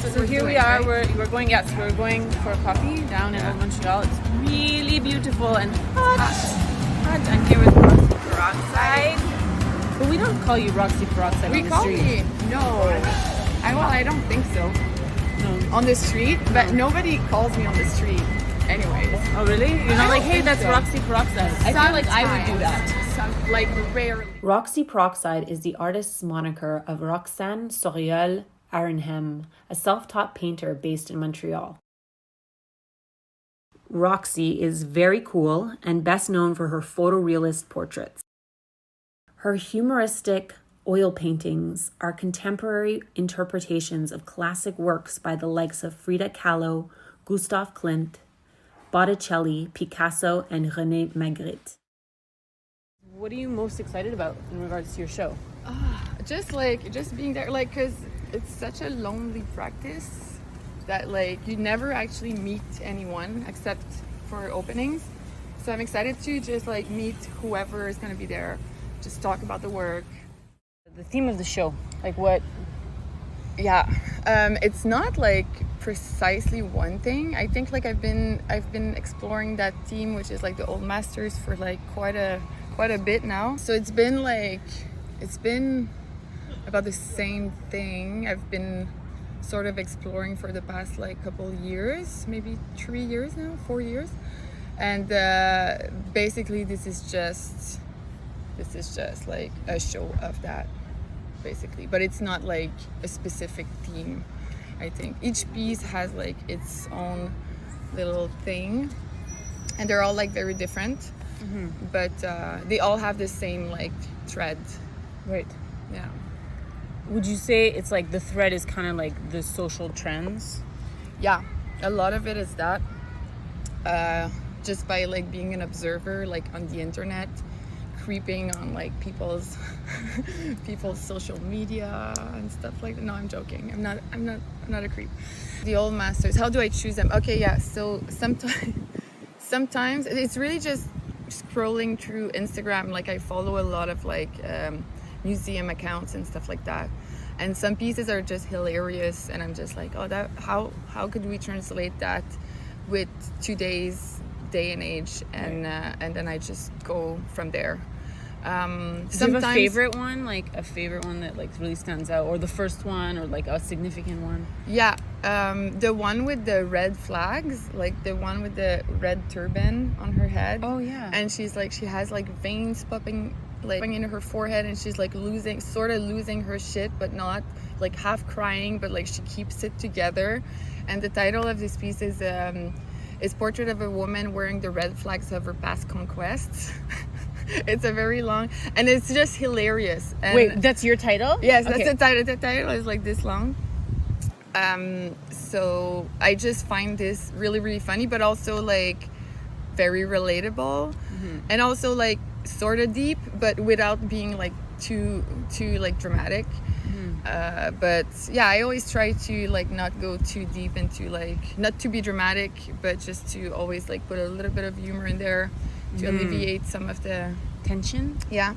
that's what So we're here doing, we are. right? We're going. Yes, we're going for coffee down in Old Montreal. It's really beautiful and hot. I'm here with Roxy Peroxyde. But we don't call you Roxy Peroxyde We on the call street. me no. I don't think so. No. On the street, but nobody calls me on the street. Anyways, Oh really? You're not I like, don't hey, think that's so. Roxy Peroxyde. I feel like I would do that. Like rarely. Roxy Peroxyde is the artist's moniker of Roxane Soriol Arenhem, a self-taught painter based in Montreal. Roxy is very cool and best known for her photorealist portraits. Her humoristic oil paintings are contemporary interpretations of classic works by the likes of Frida Kahlo, Gustav Klimt, Botticelli, Picasso, and René Magritte. What are you most excited about in regards to your show? Just being there, like, because it's such a lonely practice that like you never actually meet anyone except for openings. So I'm excited to just like meet whoever is going to be there, just talk about the work. The theme of the show, like what? Yeah, it's not like precisely one thing. I think like I've been exploring that theme, which is like the old masters, for like quite a bit now. So it's been about the same thing I've been sort of exploring for the past like couple years, maybe 3 years now, 4 years. And basically this is just like a show of that, basically, but it's not like a specific theme. I think each piece has like its own little thing, and they're all like very different. But they all have the same like thread. Right. Yeah. Would you say it's like the thread is kind of like the social trends? Yeah, a lot of it is that. Just by like being an observer, like on the internet, creeping on like people's social media and stuff like that. No, I'm joking. I'm not a creep. The old masters. How do I choose them? Okay, yeah. So sometimes it's really just scrolling through Instagram. Like I follow a lot of like museum accounts and stuff like that, and some pieces are just hilarious, and I'm just like, oh, that how could we translate that with today's day and age, and then I just go from there. Sometimes, do you have a favorite one, like a favorite one that like really stands out, or the first one, or like a significant one? Yeah, the one with the red flags, like the one with the red turban on her head. Oh yeah. And she has like veins popping like into her forehead, and she's like losing her shit, but not like half crying, but like she keeps it together. And the title of this piece is Portrait of a Woman Wearing the Red Flags of Her Past Conquests. It's a very long, and it's just hilarious. And wait, that's your title? Yes, that's the title. The title is like this long. So I just find this really, really funny, but also like very relatable, and also like sort of deep, but without being like too like dramatic. But yeah, I always try to like not go too deep into like, not to be dramatic, but just to always like put a little bit of humor in there to alleviate some of the Tension? yeah.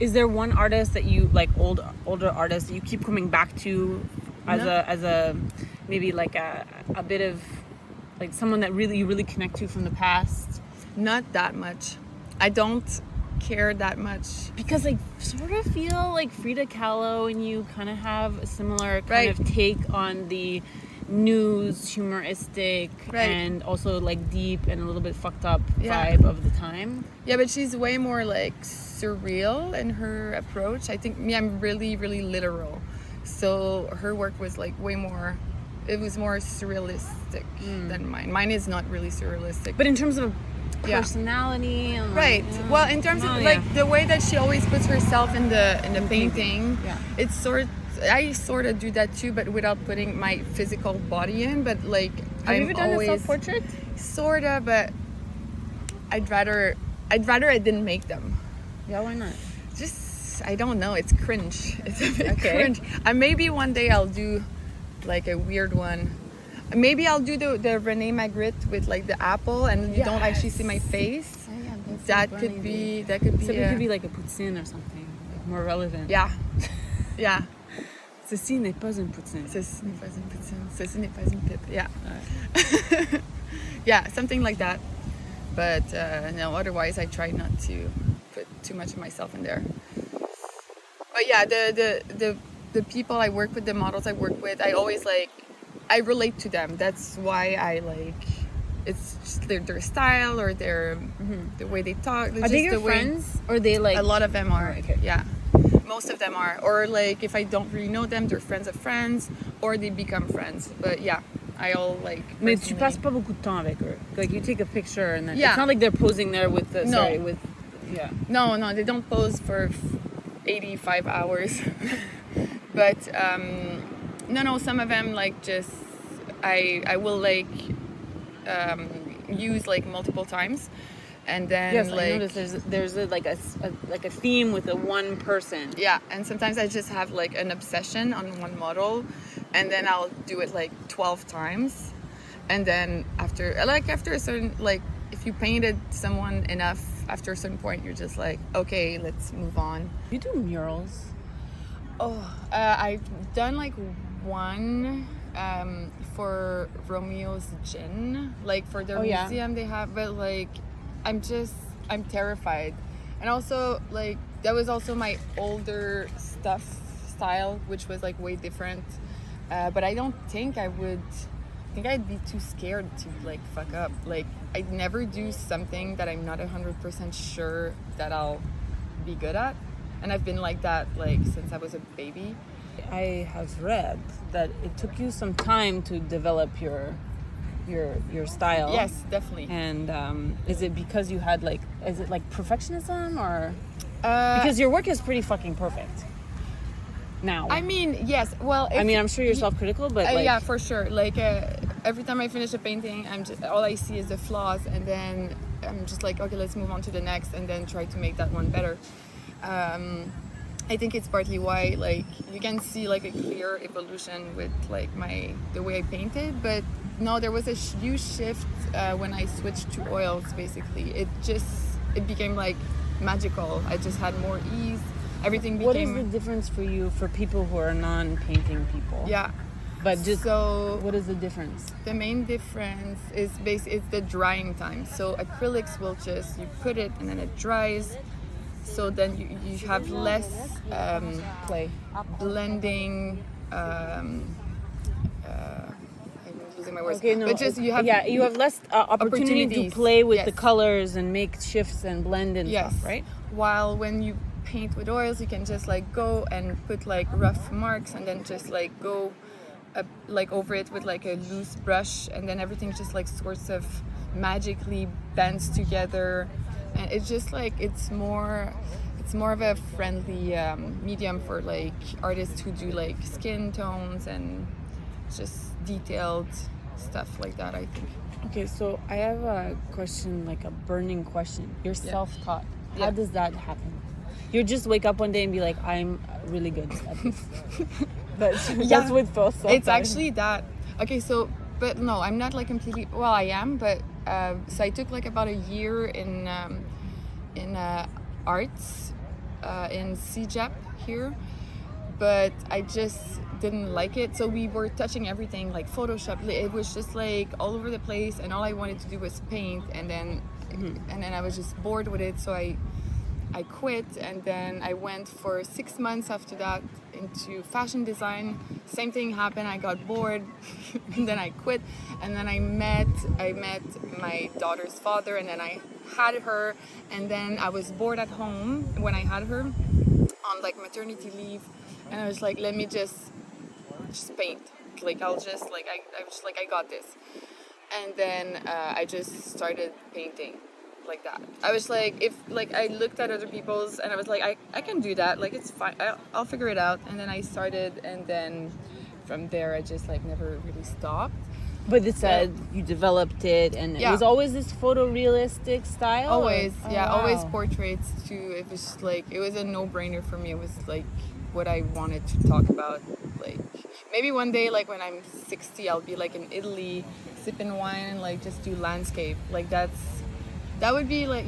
Is there one artist that you like, older artist that you keep coming back to as a maybe like a bit of like someone that you really connect to from the past? Not that much. I don't care that much, Because I sort of feel like Frida Kahlo and you kind of have a similar kind of take on the news, humoristic, and also like deep and a little bit fucked up vibe of the time. Yeah, but she's way more like surreal in her approach. I think I'm really, really literal. So her work was like way more, it was more surrealistic than mine. Mine is not really surrealistic. But in terms of personality and right. Like, well, in terms of like the way that she always puts herself in the painting, it's I sort of do that too, but without putting my physical body in. But like, have you ever done a self-portrait? Sort of, but I'd rather I didn't make them. Yeah, why not? Just, I don't know. It's cringe. It's a bit cringe. Maybe one day I'll do like a weird one. Maybe I'll do the René Magritte with like the apple, and you don't actually see my face. Oh, yeah, that could be. So it could be like a poutine or something, like more relevant. Yeah, yeah. It's Ceci n'est pas une poutine. Ceci n'est pas une poutine. Ceci n'est pas une pipe. Yeah. Yeah, something like that. But no, otherwise I try not to put too much of myself in there. But yeah, the people I work with, the models I work with, I always like, I relate to them. That's why I like, it's just their style or their the way they talk. Are they your friends? Or they like... A lot of them are. Oh, okay. Yeah. Most of them are. Or like if I don't really know them, they're friends of friends or they become friends. But yeah, I all like... Mais tu passes pas beaucoup de temps avec eux. Like you take a picture and then... Yeah. It's not like they're posing there with the... No. Sorry, with... Yeah. No, they don't pose for 85 hours. But no, some of them like just... I will like use like multiple times. And then yes, like... I noticed there's like a theme with a one person. Yeah, and sometimes I just have like an obsession on one model, and then I'll do it like 12 times, and then after a certain, like if you painted someone enough, after a certain point you're just like, okay, let's move on. You do murals? I've done like one for Romeo's Gin, like for their museum they have, but like I'm terrified. And also like that was also my older style, which was like way different. But I don't think I'd be too scared to like fuck up. Like I'd never do something that I'm not 100% sure that I'll be good at. And I've been like that like since I was a baby. I have read that it took you some time to develop your style. Yes, definitely. And is it because you had like, is it like perfectionism or because your work is pretty fucking perfect now? I mean, yes. Well, I'm sure you're self-critical, but like, yeah, for sure. Like every time I finish a painting, all I see is the flaws, and then I'm just like, okay, let's move on to the next, and then try to make that one better. I think it's partly why like you can see like a clear evolution with like the way I painted, but no, there was a huge shift when I switched to oils. Basically, it became like magical. I just had more ease. Everything became... What is the difference for you for people who are non-painting people? Yeah, but just so what is the difference? The main difference is it's the drying time. So acrylics will just, you put it and then it dries. So then you have less Play, blending. I'm losing my words. Okay, no, but just you have less opportunity to play with the Yes. colors and make shifts and blend and Yes. stuff, right? While when you paint with oils, you can just like go and put like rough marks and then just like go like over it with like a loose brush, and then everything just like sorts of magically bends together. And it's just like it's more of a friendly medium for like artists who do like skin tones and just detailed stuff like that, I think. Okay, so I have a question, like a burning question. You're self-taught. How Yeah. does that happen? You just wake up one day and be like, I'm really good at this. But that's with both self-taught. It's actually that. Okay, so but no, I'm not like completely. Well, I am, but so I took like about a year in arts in Sept here, but I just didn't like it. So we were touching everything like Photoshop. It was just like all over the place, and all I wanted to do was paint. And then I was just bored with it, so I quit, and then I went for 6 months after that into fashion design. Same thing happened. I got bored, and then I quit. And then I met my daughter's father, and then I had her. And then I was bored at home when I had her on like maternity leave, and I was like, let me just paint. Like I'll just like I was like I got this, and then I just started painting. Like that. I was like, if like I looked at other people's and I was like, I can do that, like it's fine, I'll figure it out. And then I started, and then from there I just like never really stopped. But it said you developed it, and it was always this photorealistic style? Always, wow. always portraits too. It was like, it was a no-brainer for me. It was like what I wanted to talk about. Like maybe one day, like when I'm 60, I'll be like in Italy sipping wine and like just do landscape. Like that would be like,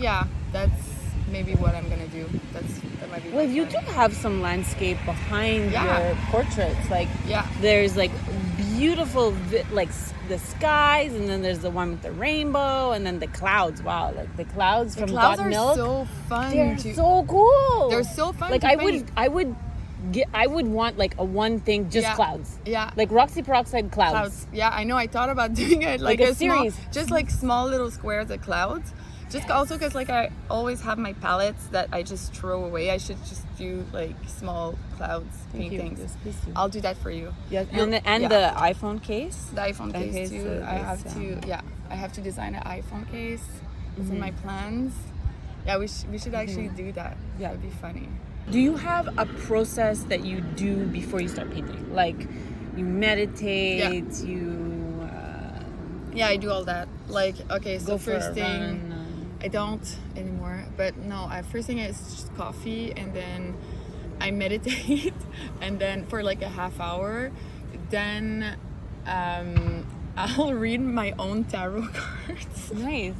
that's maybe what I'm gonna do. That might be. Well, my you do plan. have some landscape behind Yeah. your portraits. Like, Yeah. there's like beautiful, like the skies, and then there's the one with the rainbow, and then the clouds. Wow, like the clouds The from clouds Got are Milk. so fun. They're to, so cool. They're so fun. Like to paint. I would want like a one thing, just Yeah. clouds. Yeah. Like Roxy Peroxyde clouds. Clouds. Yeah, I know. I thought about doing it Like a small, series. just like small little squares of clouds. Just also because like I always have my palettes that I just throw away. I should just do like small clouds paintings. Yes, please do. I'll do that for you. Yeah, You're- and yeah. the iPhone case. The iPhone That case case, too. I have is, to. Yeah, I have to design an iPhone case. It's Mm-hmm. in my plans. Yeah, we should actually do that. Yeah, it'd be funny. Do you have a process that you do before you start painting? Like, you meditate, you Yeah, I do all that. Like, okay, so go for first a thing. run. I don't anymore, but no, first thing is just coffee, and then I meditate, and then for like a half hour, then I'll read my own tarot cards. Nice.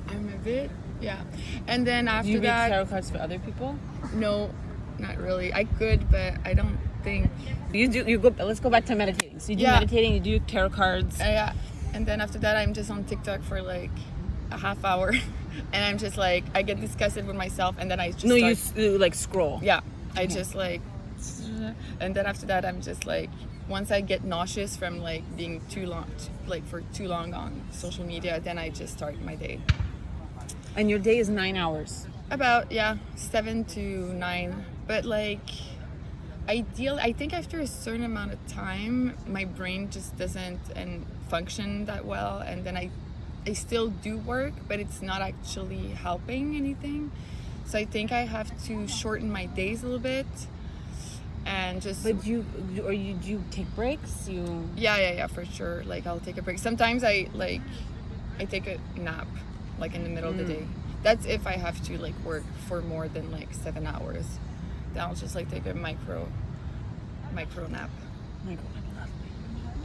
I'm a bit, yeah. And then after Do you read that, tarot cards for other people? no, not really. I could, but I don't think. Let's go back to meditating. So you do Yeah. meditating, you do tarot cards. Yeah. And then after that, I'm just on TikTok for like a half hour, and I'm just like, I get disgusted with myself, and then I just You like scroll. yeah, I just like, and then after that, I'm just like, once I get nauseous from like being for too long on social media, then I just start my day. And your day is 9 hours. About 7 to 9, but like, I think after a certain amount of time, my brain just doesn't function that well, and then I still do work, but it's not actually helping anything. So I think I have to shorten my days a little bit, and just. But do you take breaks? Yeah, for sure. Like, I'll take a break. Sometimes I take a nap, like in the middle of the day. That's if I have to like work for more than like 7 hours. Then I'll just like take a micro nap. Like,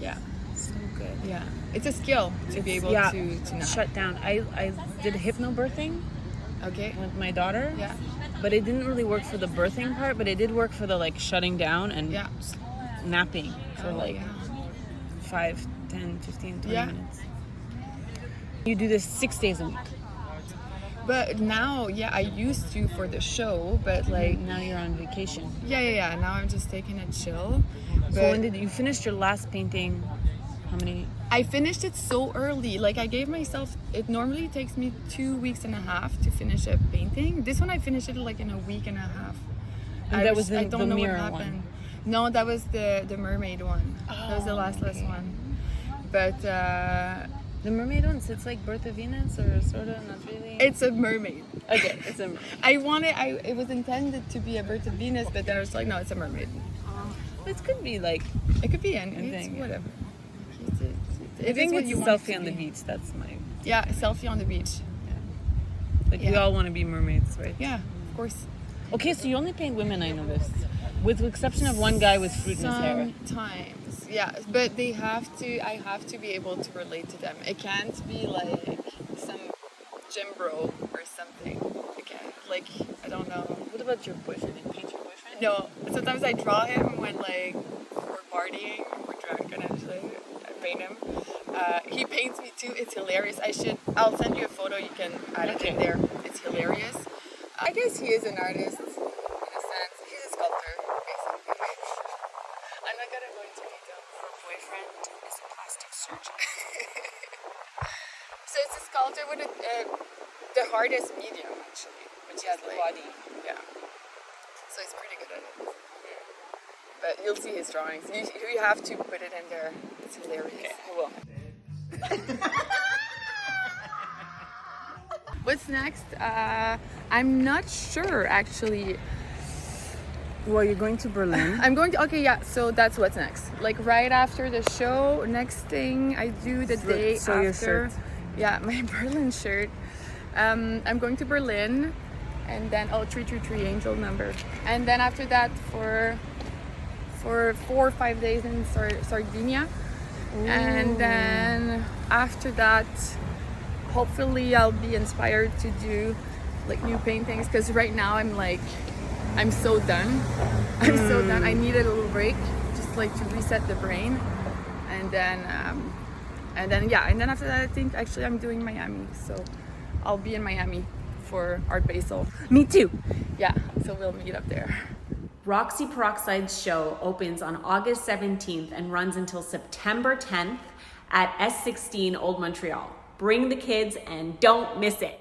Yeah. so good. Yeah, it's a skill to be able to nap. shut down. I did hypnobirthing Okay. with my daughter. Yeah. But it didn't really work for the birthing part, but it did work for the like shutting down and Yeah. napping for Oh, like yeah. 5, 10, 15, 20 Yeah. minutes. You do this 6 days a week. But now, I used to for the show, but like, Now you're on vacation. yeah. Now I'm just taking it chill. But So when did you finish your last painting? How many? I finished it so early. Like, I gave myself. It normally takes me 2 weeks and a half to finish a painting. This one I finished it like in a week and a half. And that was I the don't know what mirror happened. one. No, that was the mermaid one. That was the last one. But The mermaid one sits like Birth of Venus, or sort of, not really. it's a mermaid. Okay, it's a mermaid. It was intended to be a Birth of Venus, but then I was like, no, it's a mermaid. This could be like. It could be anything. Anything, yeah. Whatever. I think it's a selfie on the beach. That's my. Yeah, a selfie on the beach. Like, we Yeah. all want to be mermaids, right? Yeah, of course. Okay, so you only paint women, I noticed. With the exception of one guy with fruit in his hair. Sometimes, yeah, but I have to be able to relate to them. It can't be like some gym bro or something. Okay, like, I don't know. What about your boyfriend? Did you paint your boyfriend? No, sometimes I draw him when like we're partying, we're drunk, and I paint him. He paints me too. It's hilarious. I'll send you a photo. You can add it in there. It's hilarious. I guess he is an artist in a sense. He's a sculptor, basically. I'm not gonna go into detail. Her boyfriend is a plastic surgeon. So it's a sculptor with the hardest medium, actually, which is the like, body. yeah. So he's pretty good at it. But you'll see his drawings. You have to put it in there. It's hilarious. Okay, I will. What's next? I'm not sure, actually. Well, you're going to Berlin. I'm going to, okay, yeah, so that's what's next. Like, right after the show, next thing I do the day So after. your shirt. Yeah, my Berlin shirt. I'm going to Berlin, and then, 333 angel number. And then after that, for 4 or 5 days in Sardinia. Ooh. And then after that, hopefully I'll be inspired to do like new paintings, because right now I'm so done. I'm so done. I needed a little break, just like to reset the brain, and then after that I think actually I'm doing Miami, so I'll be in Miami for Art Basel. Me too. Yeah, so we'll meet up there. Roxy Peroxyde's show opens on August 17th and runs until September 10th at S16 Old Montreal. Bring the kids and don't miss it.